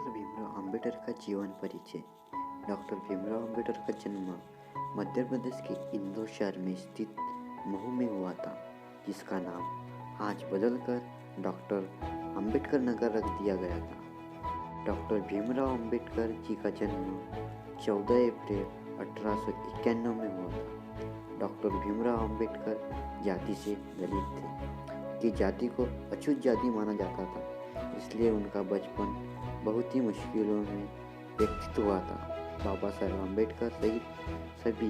Doctor Bhimrao Ambedkar का जीवन परिचय। डॉक्टर भीमराव अंबेडकर का जन्म मध्य प्रदेश के इंदौर शहर में स्थित महू में हुआ था, जिसका नाम आज बदलकर डॉक्टर अंबेडकर नगर रख दिया गया था। डॉक्टर भीमराव अंबेडकर जी का जन्म 14 अप्रैल 1891 में हुआ था। डॉक्टर भीमराव अंबेडकर जाति से दलित थे कि जाति को अछूत जाति माना जाता था, इसलिए उनका बचपन बहुत ही मुश्किलों में व्यतीत हुआ था। बाबा साहेब अम्बेडकर सहित सभी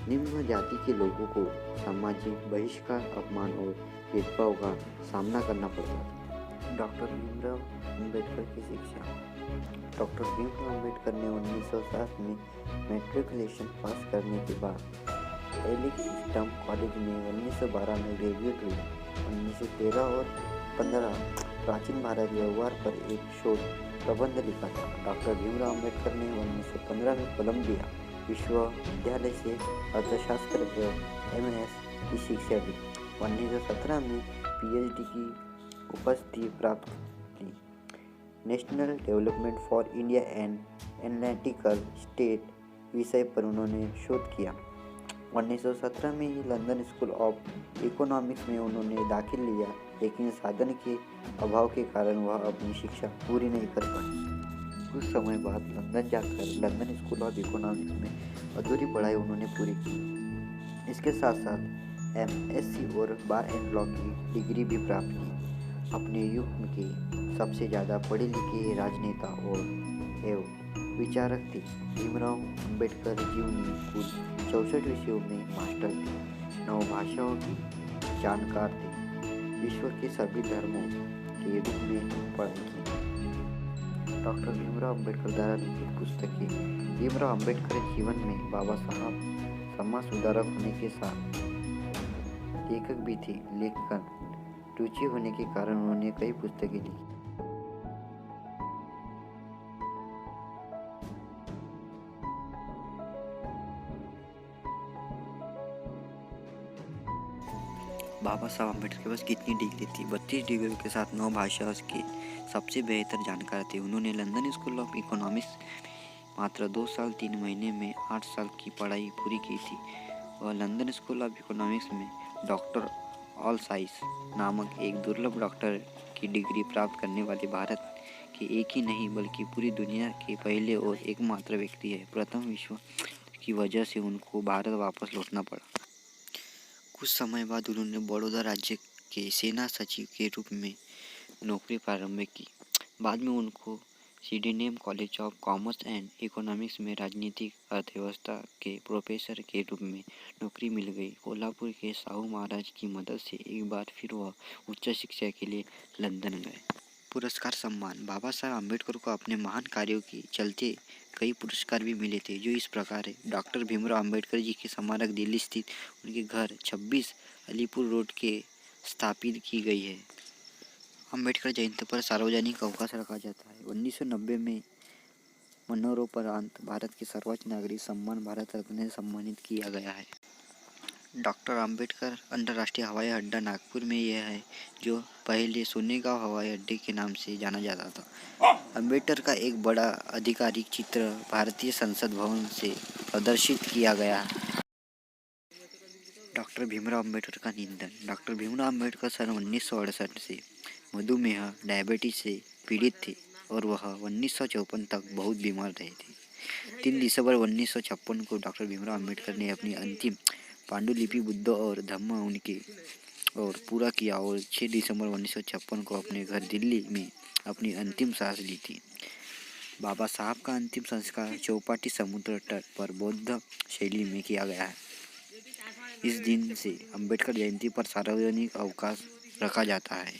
निम्न जाति के लोगों को सामाजिक बहिष्कार, अपमान और भेदभाव का सामना करना पड़ता था। डॉक्टर भीमराव अम्बेडकर की शिक्षा। डॉक्टर भीमराव अम्बेडकर ने 1907 में मैट्रिकुलेशन पास करने के बाद एलिक सिस्टम कॉलेज में 1912 में ग्रेजुएट हुई। 1913 और 15 प्राचीन भारत व्यवहार पर एक शोध प्रबंध लिखा था। डॉक्टर भीमराव अम्बेडकर ने 1915 में कोलंबिया विश्वविद्यालय से अर्थशास्त्र MS की शिक्षा ली। 1917 में PhD की उपस्थिति प्राप्त की। National development for India and analytical state विषय पर उन्होंने शोध किया। 1917 में ही लंदन स्कूल ऑफ इकोनॉमिक्स में उन्होंने दाखिल लिया, लेकिन साधन के अभाव के कारण वह अपनी शिक्षा पूरी नहीं कर पाए। कुछ समय बाद लंदन जाकर लंदन स्कूल ऑफ इकोनॉमिक्स में अधूरी पढ़ाई उन्होंने पूरी की। इसके साथ साथ MSc और बार एंड लॉ की डिग्री भी प्राप्त की। अपने युग के सबसे ज़्यादा पढ़े लिखे राजनेता एवं विचारक थे। भीमराव अम्बेडकर जीवनी कुल 64 विषयों में मास्टर थे। 9 भाषाओं के जानकार थे। विश्व के सभी धर्मों के रूप में पढ़ाई की। डॉक्टर भीमराव अम्बेडकर द्वारा लिखित पुस्तकें। भीमराव अम्बेडकर जीवन में बाबा साहब समाज सुधारक होने के साथ लेखक भी थे। लेखन रुचि होने के कारण उन्होंने कई पुस्तकें लिखी। बाबा साहब अम्बेडकर के पास कितनी डिग्री थी? 32 डिग्रियों के साथ 9 भाषाओं के सबसे बेहतर जानकार थे। उन्होंने लंदन स्कूल ऑफ इकोनॉमिक्स मात्र 2 साल 3 महीने में 8 साल की पढ़ाई पूरी की थी। वह लंदन स्कूल ऑफ इकोनॉमिक्स में डॉक्टर ऑल साइंस नामक एक दुर्लभ डॉक्टर की डिग्री प्राप्त करने वाले भारत के एक ही नहीं बल्कि पूरी दुनिया के पहले और एकमात्र व्यक्ति है। प्रथम विश्व की वजह से उनको भारत वापस लौटना पड़ा। कुछ समय बाद उन्होंने बड़ौदा राज्य के सेना सचिव के रूप में नौकरी प्रारंभ की। बाद में उनको Sydenham college of commerce and economics में राजनीतिक अर्थव्यवस्था के प्रोफेसर के रूप में नौकरी मिल गई। कोल्हापुर के साहू महाराज की मदद से एक बार फिर वह उच्च शिक्षा के लिए लंदन गए। पुरस्कार सम्मान। बाबा साहब अम्बेडकर को अपने महान कार्यों के चलते कई पुरस्कार भी मिले थे, जो इस प्रकार है। डॉक्टर भीमराव अम्बेडकर जी की स्मारक दिल्ली स्थित उनके घर 26 अलीपुर रोड के स्थापित की गई है। अम्बेडकर जयंती पर सार्वजनिक अवकाश रखा जाता है। 1990 में मरणोपरांत भारत के सर्वोच्च नागरिक सम्मान भारत रत्न से सम्मानित किया गया है। डॉक्टर अम्बेडकर अंतर्राष्ट्रीय हवाई अड्डा नागपुर में यह है, जो पहले सोनेगांव हवाई अड्डे के नाम से जाना जाता था। अम्बेडकर का एक बड़ा आधिकारिक चित्र भारतीय संसद भवन से प्रदर्शित किया गया है। डॉक्टर भीमराव अम्बेडकर का निधन। डॉक्टर भीमराव अम्बेडकर सन 1968 से मधुमेह डायबिटीज से पीड़ित थे और वह 1954 तक बहुत बीमार रहे थे। 3 दिसंबर 1956 को डॉक्टर भीमराव अम्बेडकर ने अपनी अंतिम पांडुलिपि बुद्ध और धम्म उनके और पूरा किया और 6 दिसंबर 1956 को अपने घर दिल्ली में अपनी अंतिम सांस ली थी। बाबा साहब का अंतिम संस्कार चौपाटी समुद्र तट पर बौद्ध शैली में किया गया है। इस दिन से अम्बेडकर जयंती पर सार्वजनिक अवकाश रखा जाता है।